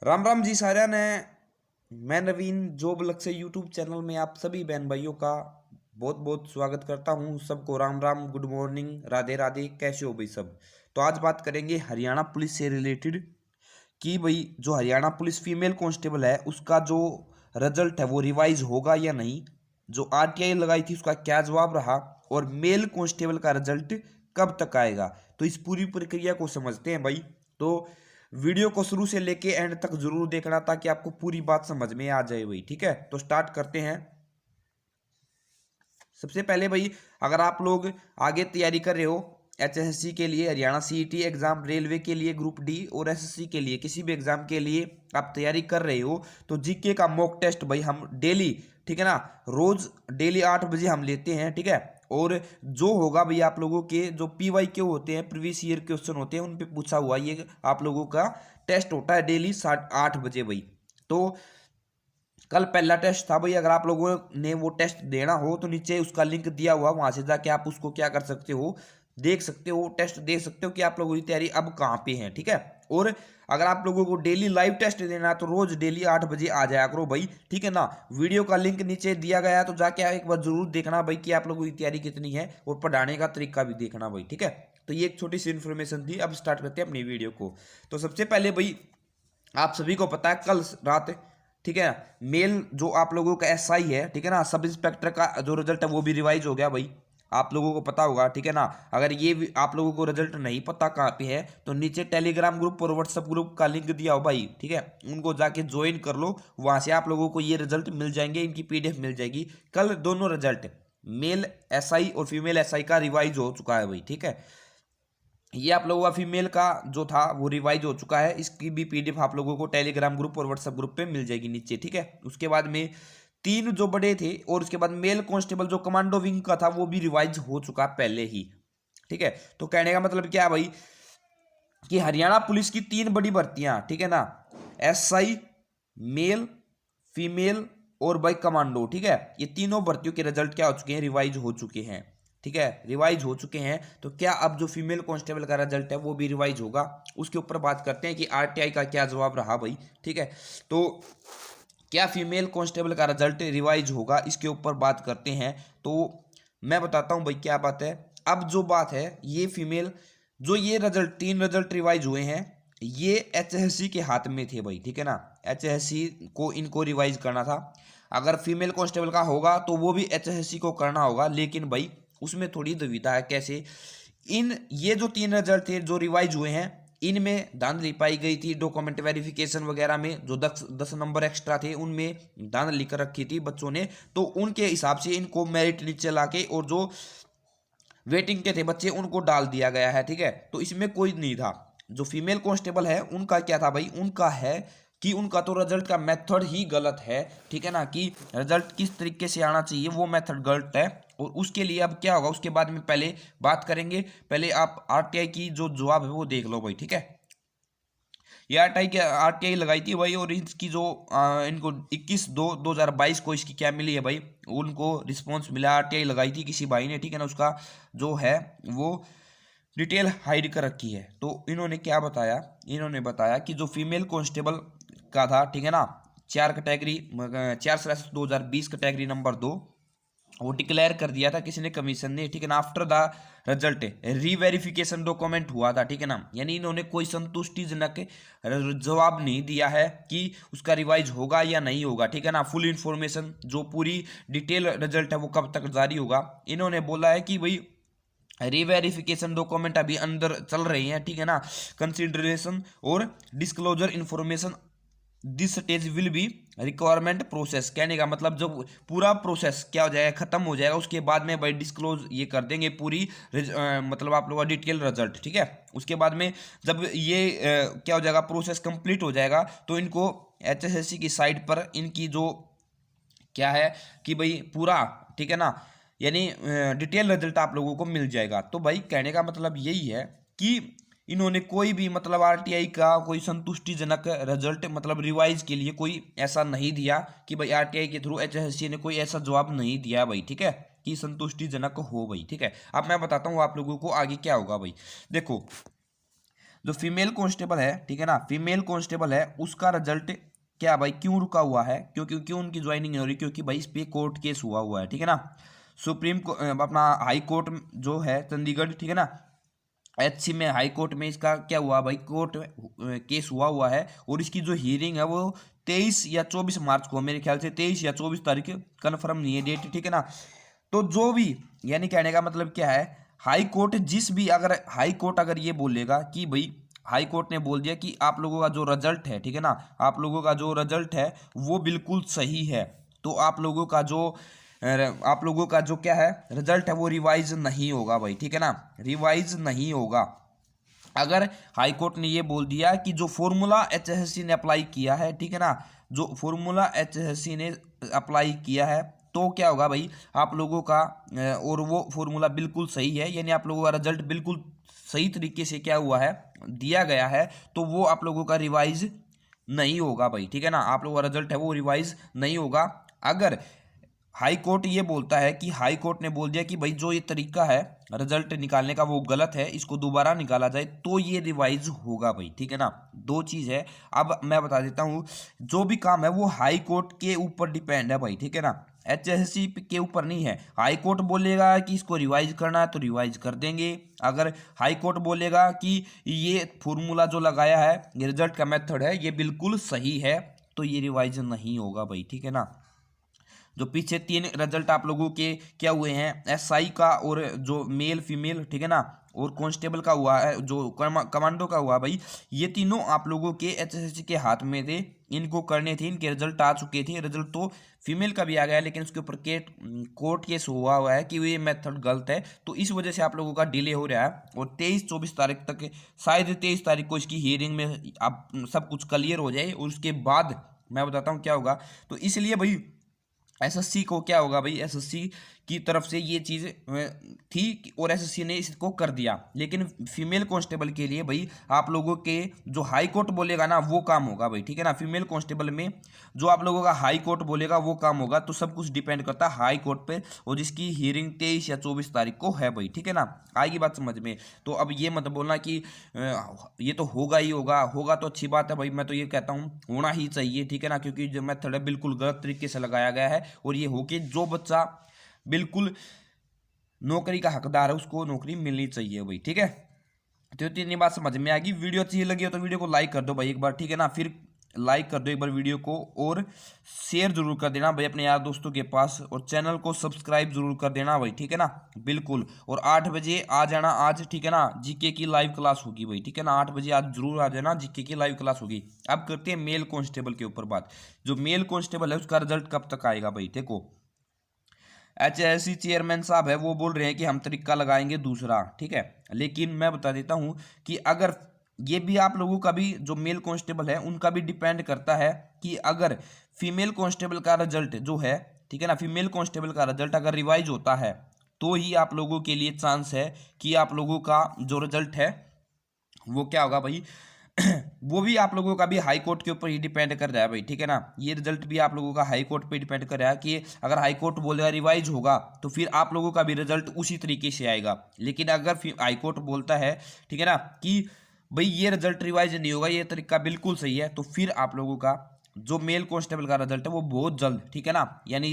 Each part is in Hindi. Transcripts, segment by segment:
राम राम जी साਰਿਆਂ ने। मैं नवीन जॉब लक से यूट्यूब चैनल में आप सभी बहन भाइयों का बहुत बहुत स्वागत करता हूं। सबको राम राम, गुड मॉर्निंग, राधे राधे। कैसे हो भाई सब? तो आज बात करेंगे हरियाणा पुलिस से रिलेटेड कि भाई जो हरियाणा पुलिस फीमेल कांस्टेबल है उसका जो रिजल्ट है वो रिवाइज होगा या नहीं, जो आरटीआई लगाई थी उसका क्या जवाब रहा, और मेल कांस्टेबल का रिजल्ट कब तक आएगा। तो इस पूरी प्रक्रिया को समझते हैं भाई। तो वीडियो को शुरू से लेके एंड तक जरूर देखना ताकि आपको पूरी बात समझ में आ जाए भाई। ठीक है, तो स्टार्ट करते हैं। सबसे पहले भाई, अगर आप लोग आगे तैयारी कर रहे हो एचएसएससी के लिए, हरियाणा सीईटी एग्जाम, रेलवे के लिए ग्रुप डी और एसएससी के लिए किसी भी एग्जाम के लिए आप तैयारी कर रहे हो, तो जीके का मॉक टेस्ट भाई हम डेली, ठीक है ना, रोज डेली 8 बजे हम लेते हैं। ठीक है, और जो होगा भाई आप लोगों के जो पीवाई के होते हैं, प्रीवियस ईयर क्वेश्चन होते हैं, उन पे पूछा हुआ ये आप लोगों का टेस्ट होता है डेली 8 बजे भाई। तो कल पहला टेस्ट था भाई। अगर आप लोगों ने वो टेस्ट देना हो तो नीचे उसका लिंक दिया हुआ, वहां से जाके आप उसको क्या कर सकते हो, देख सकते हो, टेस्ट देख सकते हो कि आप लोगों की तैयारी अब कहाँ पे है। ठीक है, और अगर आप लोगों को डेली लाइव टेस्ट देना है तो रोज डेली 8 बजे आ जाया करो भाई। ठीक है ना, वीडियो का लिंक नीचे दिया गया है, तो जाके एक बार जरूर देखना भाई कि आप लोगों की तैयारी कितनी है, और पढ़ाने का तरीका भी देखना भाई। ठीक है, तो ये एक छोटी सी इन्फॉर्मेशन थी। अब स्टार्ट करते हैं अपनी वीडियो को। तो सबसे पहले भाई, आप सभी को पता है कल रात, ठीक है, मेल जो आप लोगों का एसआई है, ठीक है ना, सब इंस्पेक्टर का जो रिजल्ट है वो भी रिवाइज हो गया भाई। आप लोगों को पता होगा, ठीक है ना। अगर ये भी आप लोगों को रिजल्ट नहीं पता कहाँ पे है तो नीचे टेलीग्राम ग्रुप और व्हाट्सएप ग्रुप का लिंक दिया हो भाई। ठीक है, उनको जाके ज्वाइन कर लो, वहां से आप लोगों को ये रिजल्ट मिल जाएंगे, इनकी पीडीएफ मिल जाएगी। कल दोनों रिजल्ट, मेल एसआई और फीमेल एसआई का रिवाइज हो चुका है भाई। ठीक है, ये आप लोगों का फीमेल का जो था वो रिवाइज हो चुका है। इसकी भी पीडीएफ आप लोगों को टेलीग्राम ग्रुप और व्हाट्सएप ग्रुप पे मिल जाएगी नीचे। ठीक है, उसके बाद में तीन जो बड़े थे, और उसके बाद मेल कांस्टेबल जो कमांडो विंग का था वो भी रिवाइज हो चुका पहले ही। ठीक है, तो कहने का मतलब क्या है भाई कि हरियाणा पुलिस की तीन बड़ी भर्तियां, ठीक है ना, एसआई, मेल, फीमेल और भाई कमांडो, ठीक है, ये तीनों भर्तियों के रिजल्ट क्या हो चुके हैं, रिवाइज हो चुके हैं। ठीक है, रिवाइज हो चुके हैं। तो क्या अब जो फीमेल कांस्टेबल का रिजल्ट है वो भी रिवाइज होगा, उसके ऊपर बात करते हैं कि आरटीआई का क्या जवाब रहा भाई। ठीक है, तो क्या फीमेल कांस्टेबल का रिजल्ट रिवाइज होगा, इसके ऊपर बात करते हैं। तो मैं बताता हूं भाई क्या बात है। अब जो बात है, ये फीमेल जो ये रिजल्ट, तीन रिजल्ट रिवाइज हुए हैं, ये एचएससी के हाथ में थे भाई। ठीक है ना, एचएससी को इनको रिवाइज करना था। अगर फीमेल कांस्टेबल का होगा तो वो भी एचएससी को करना होगा, लेकिन भाई उसमें थोड़ी दुविधा है। कैसे? इन ये जो तीन रिजल्ट थे जो रिवाइज हुए हैं, इनमें धांधली पाई गई थी डॉक्यूमेंट वेरिफिकेशन वगैरह में। जो 10 नंबर एक्स्ट्रा थे उनमें धांधली कर रखी थी बच्चों ने, तो उनके हिसाब से इनको मेरिट नीचे लाके और जो वेटिंग के थे बच्चे उनको डाल दिया गया है। ठीक है, तो इसमें कोई नहीं था। जो फीमेल कांस्टेबल है उनका क्या था भाई, उनका है कि उनका तो रिजल्ट का मेथड ही गलत है। ठीक है ना, कि रिजल्ट किस तरीके से आना चाहिए वो मेथड गलत है, और उसके लिए अब क्या होगा उसके बाद में पहले बात करेंगे। पहले आप आरटीआई की जो जवाब है वो देख लो भाई। ठीक है, ये आरटीआई लगाई थी भाई, और इसकी जो इनको 21/2/2022 को इसकी क्या मिली है भाई, उनको रिस्पॉन्स मिला। आरटीआई लगाई थी किसी भाई ने, ठीक है ना, उसका जो है वो डिटेल हाइड कर रखी है। तो इन्होंने क्या बताया, इन्होंने बताया कि जो फीमेल कांस्टेबल का था, ठीक है ना, 4/4/2020 कैटेगरी नंबर 2, वो डिक्लेयर कर दिया था किसी ने, कमीशन ने। ठीक है ना, after the result reverification document हुआ था। ठीक है ना, यानी इन्होंने कोई संतुष्टिजनक जवाब नहीं दिया है कि उसका रिवाइज होगा या नहीं होगा। ठीक है ना, फुल इंफॉर्मेशन जो पूरी डिटेल रिजल्ट है वो कब तक जारी होगा। इन्होंने बोला है कि भाई रीवेरिफिकेशन डॉक्यूमेंट अभी अंदर चल रही हैं। ठीक है ना, कंसिडरेशन और disclosure information this stage will be requirement process. कहने का मतलब जब पूरा प्रोसेस क्या हो जाएगा, खत्म हो जाएगा, उसके बाद में भाई डिस्क्लोज ये कर देंगे पूरी मतलब आप लोगों का डिटेल रिजल्ट। ठीक है, उसके बाद में जब ये क्या हो जाएगा, प्रोसेस कंप्लीट हो जाएगा, तो इनको एचएसएससी की साइट पर इनकी जो क्या है कि भाई पूरा, ठीक है ना, यानी डिटेल रिजल्ट आप लोगों को मिल जाएगा। तो भाई कहने का मतलब यही है कि इन्होंने कोई भी मतलब आरटीआई का कोई संतुष्टिजनक रिजल्ट मतलब रिवाइज के लिए कोई ऐसा नहीं दिया कि भाई आरटीआई के थ्रू एचएससी ने कोई ऐसा जवाब नहीं दिया भाई। ठीक है, कि संतुष्टिजनक हो भाई। ठीक है, अब मैं बताता हूँ आप लोगों को आगे क्या होगा भाई। देखो, जो फीमेल कांस्टेबल है, ठीक है ना, फीमेल कांस्टेबल है, उसका रिजल्ट क्या भाई क्यों रुका हुआ है, क्योंकि क्यों उनकी ज्वाइनिंग नहीं हो रही, क्योंकि भाई इस पे कोर्ट केस हुआ है, ठीक है ना। सुप्रीम अपना हाई कोर्ट जो है चंडीगढ़, ठीक है ना, एचसी में हाई कोर्ट में इसका क्या हुआ भाई, कोर्ट केस हुआ है, और इसकी जो हियरिंग है वो 23 या 24 मार्च को, मेरे ख्याल से 23 या 24 तारीख, कन्फर्म नहीं है डेट, ठीक है ना। तो जो भी, यानी कहने का मतलब क्या है, हाई कोर्ट जिस भी, अगर हाई कोर्ट अगर ये बोलेगा कि भाई, हाई कोर्ट ने बोल दिया कि आप लोगों का जो रिजल्ट है, ठीक है ना, आप लोगों का जो रिजल्ट है वो बिल्कुल सही है, तो आप लोगों का जो क्या है रिजल्ट है वो रिवाइज नहीं होगा भाई, ठीक है ना, रिवाइज नहीं होगा। अगर हाई कोर्ट ने ये बोल दिया कि जो फॉर्मूला एचएसएससी ने अप्लाई किया है, ठीक है ना, जो फॉर्मूला एचएसएससी ने अप्लाई किया है, तो क्या होगा भाई, आप लोगों का और वो फॉर्मूला बिल्कुल सही है, यानी आप लोगों का रिजल्ट बिल्कुल सही तरीके से क्या हुआ है, दिया गया है, तो वो आप लोगों का रिवाइज नहीं होगा भाई, ठीक है ना, आप लोगों का रिजल्ट है वो रिवाइज नहीं होगा। अगर हाई कोर्ट ये बोलता है कि हाई कोर्ट ने बोल दिया कि भाई जो ये तरीका है रिजल्ट निकालने का वो गलत है, इसको दोबारा निकाला जाए, तो ये रिवाइज होगा भाई, ठीक है ना, दो चीज है। अब मैं बता देता हूँ, जो भी काम है वो हाई कोर्ट के ऊपर डिपेंड है भाई, ठीक है ना, एचएससी के ऊपर नहीं है। हाई कोर्ट बोलेगा कि इसको रिवाइज करना है तो रिवाइज कर देंगे, अगर हाई कोर्ट बोलेगा कि ये फॉर्मूला जो लगाया है, ये रिजल्ट का मेथड है, ये बिल्कुल सही है, तो ये रिवाइज नहीं होगा भाई, ठीक है ना। जो पीछे 3 रिजल्ट आप लोगों के क्या हुए हैं, एसआई का और जो मेल फीमेल, ठीक है ना, और कांस्टेबल का हुआ है, जो कमांडो का हुआ भाई, ये तीनों आप लोगों के एचएसएससी के हाथ में थे, इनको करने थे, इनके रिजल्ट आ चुके थे। रिजल्ट तो फीमेल का भी आ गया, लेकिन उसके ऊपर कोर्ट केस हुआ है कि ये मेथड गलत है, तो इस वजह से आप लोगों का डिले हो रहा है, और 23-24 तारीख तक, शायद 23 तारीख को इसकी हियरिंग में आप सब कुछ क्लियर हो जाए, और उसके बाद मैं बताता हूँ क्या होगा। तो इसलिए भाई एसएससी को क्या होगा भाई, एसएससी की तरफ से ये चीज़ थी और एसएससी ने इसको कर दिया, लेकिन फीमेल कांस्टेबल के लिए भाई आप लोगों के जो हाई कोर्ट बोलेगा ना वो काम होगा भाई, ठीक है ना, फीमेल कांस्टेबल में जो आप लोगों का हाई कोर्ट बोलेगा वो काम होगा, तो सब कुछ डिपेंड करता है हाई कोर्ट पे, और जिसकी हियरिंग 23 या 24 तारीख को है भाई, ठीक है ना, आएगी बात समझ में। तो अब ये मत बोलना कि ये तो होगा ही होगा, होगा तो अच्छी बात है भाई, मैं तो ये कहता हूँ होना ही चाहिए, ठीक है ना, क्योंकि जो मेथड है बिल्कुल गलत तरीके से लगाया गया है, और ये हो के जो बच्चा बिल्कुल नौकरी का हकदार है उसको नौकरी मिलनी चाहिए भाई, ठीक है। तो इतनी बात समझ में आ गई। वीडियो अच्छी लगी हो तो वीडियो को लाइक कर दो भाई एक बार, ठीक है ना, फिर लाइक कर दो एक बार वीडियो को, और शेयर जरूर कर देना भाई अपने यार दोस्तों के पास, और चैनल को सब्सक्राइब जरूर कर देना भाई, ठीक है ना, बिल्कुल। और 8 बजे आ जाना आज, ठीक है ना, जीके की लाइव क्लास होगी भाई, ठीक है ना, 8 बजे आज जरूर आ जाना, जीके की लाइव क्लास होगी। अब करते हैं मेल कांस्टेबल के ऊपर बात। जो मेल कांस्टेबल है उसका रिजल्ट कब तक आएगा भाई, देखो एचएससी चेयरमैन साहब है वो बोल रहे हैं कि हम तरीका लगाएंगे दूसरा, ठीक है, लेकिन मैं बता देता हूं कि अगर ये भी आप लोगों का भी जो मेल कांस्टेबल है उनका भी डिपेंड करता है कि अगर फीमेल कांस्टेबल का रिजल्ट जो है, ठीक है ना, फीमेल कांस्टेबल का रिजल्ट अगर रिवाइज होता है तो ही आप लोगों के लिए चांस है कि आप लोगों का जो रिजल्ट है वो क्या होगा भाई वो भी आप लोगों का भी हाई कोर्ट के ऊपर ही डिपेंड कर रहा है भाई, ठीक है ना, ये रिजल्ट भी आप लोगों का हाई कोर्ट पे डिपेंड कर रहा है कि अगर हाई कोर्ट बोलेगा रिवाइज होगा तो फिर आप लोगों का भी रिजल्ट उसी तरीके से आएगा। लेकिन अगर हाई कोर्ट बोलता है, ठीक है ना, कि भाई ये रिजल्ट रिवाइज नहीं होगा, ये तरीका बिल्कुल सही है, तो फिर आप लोगों का जो मेल कांस्टेबल का रिजल्ट है वो बहुत जल्द, ठीक है ना, यानी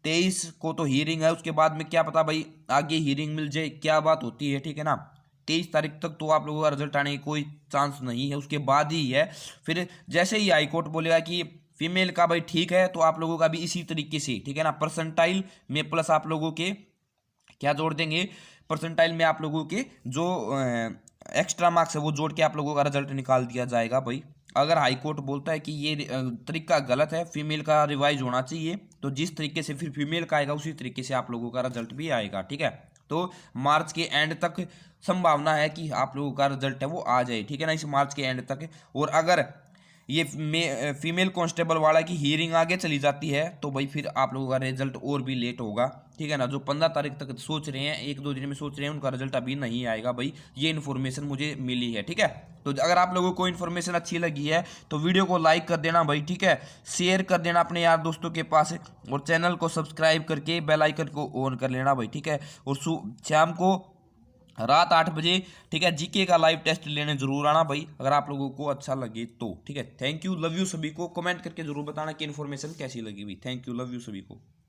23 को तो हियरिंग है, उसके बाद में क्या पता भाई आगे हियरिंग मिल जाए, क्या बात होती है, ठीक है ना, 23 तारीख तक तो आप लोगों का रिजल्ट आने की कोई चांस नहीं है, उसके बाद ही है। फिर जैसे ही हाईकोर्ट बोलेगा कि फीमेल का भाई ठीक है, तो आप लोगों का भी इसी तरीके से, ठीक है ना, परसेंटाइल में प्लस आप लोगों के क्या जोड़ देंगे, परसेंटाइल में आप लोगों के जो एक्स्ट्रा मार्क्स है वो जोड़ के आप लोगों का रिजल्ट निकाल दिया जाएगा भाई। अगर हाई कोर्ट बोलता है कि ये तरीका गलत है, फीमेल का रिवाइज होना चाहिए, तो जिस तरीके से फिर फीमेल का आएगा उसी तरीके से आप लोगों का रिजल्ट भी आएगा, ठीक है। तो मार्च के एंड तक संभावना है कि आप लोगों का रिजल्ट है वो आ जाए, ठीक है ना, इस मार्च के एंड तक। और अगर ये फीमेल कांस्टेबल वाला की हियरिंग आगे चली जाती है तो भाई फिर आप लोगों का रिजल्ट और भी लेट होगा, ठीक है ना। जो 15 तारीख तक सोच रहे हैं, 1-2 दिन में सोच रहे हैं, उनका रिजल्ट अभी नहीं आएगा भाई, ये इन्फॉर्मेशन मुझे मिली है, ठीक है। तो अगर आप लोगों को इन्फॉर्मेशन अच्छी लगी है तो वीडियो को लाइक कर देना भाई, ठीक है, शेयर कर देना अपने यार दोस्तों के पास, और चैनल को सब्सक्राइब करके बेल आइकन को ऑन कर लेना भाई, ठीक है। और शाम को रात 8 बजे, ठीक है, जीके का लाइव टेस्ट लेने जरूर आना भाई, अगर आप लोगों को अच्छा लगे तो। ठीक है, थैंक यू, लव यू सभी को। कमेंट करके जरूर बताना कि इन्फॉर्मेशन कैसी लगी हुई। थैंक यू, लव यू सभी को।